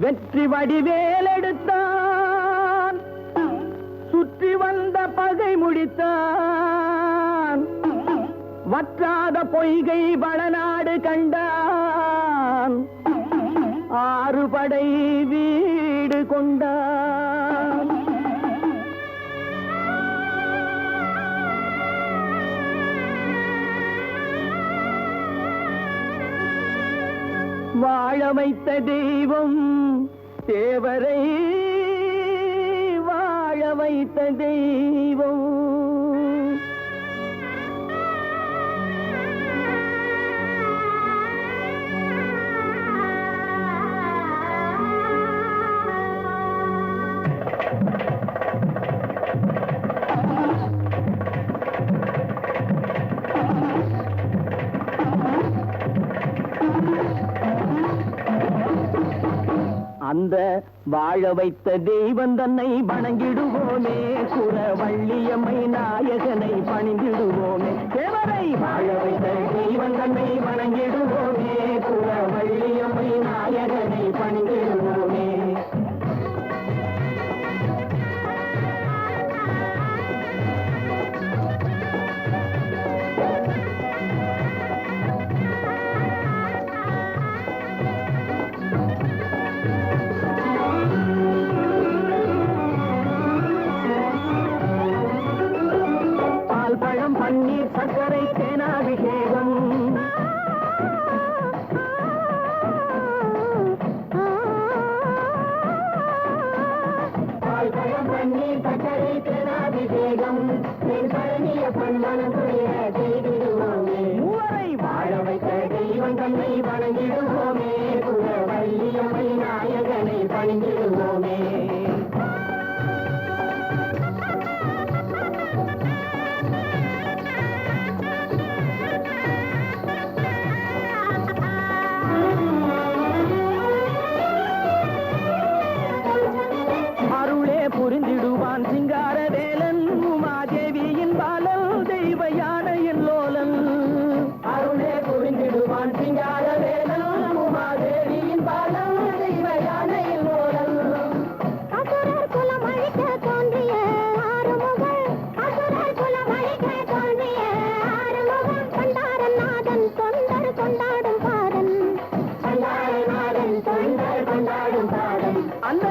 வெற்றி வடிவேலெடுத்தான், சுற்றி வந்த பகை முடித்தான், வற்றாத பொய்கை வளநாடு கண்டான், ஆறுபடை வீடு கொண்டான். வாழ வைத்த தெய்வம் தேவரை, வாழ வைத்த தெய்வம். அந்த வாழ வைத்த தெய்வம் தன்னை வணங்கிடுவோமே, குறவள்ளியம்மை நாயகனை பணிந்திடுவோமே. தேவரை வாழ வைத்த தெய்வம் தன்னை வணங்கிடுவோமே, குறவள்ளியம்மை நாயகனை பணிந்திடுவோமே. பழம் பன்னீர் சர்க்கரை தேனாபிஷேகம், பால் பழம் பன்னீர் சர்க்கரை தேனாபிஷேகம், பழனிய பன்மனம் செய்திடுவோமே. மூவரை வாழ வைத்த தெய்வம் தன்னை வணங்கிடுவோமே, குறவள்ளியம்மை நாயகனை பணிந்திடுவோமே. புரிந்திடுவான் சிங்காரவேலன், உமாதேவியின் பாலன், தெய்வ யானையின் லோலன். அருளே புரிந்திடுவான் சிங்காரவேலன், உமாதேவியின் பாலன், தெய்வ யானையின் லோலன். அசுரர் குலம் அழிக்க தோன்றிய ஆறுமுகன், அசுரர் குலம் அழிக்க தோன்றிய ஆறுமுகன், பண்டாரநாதன் தொண்டர் கொண்டாடும் பாதன், பண்டாரநாதன் தொண்டர் கொண்டாடும் பாதன். அந்த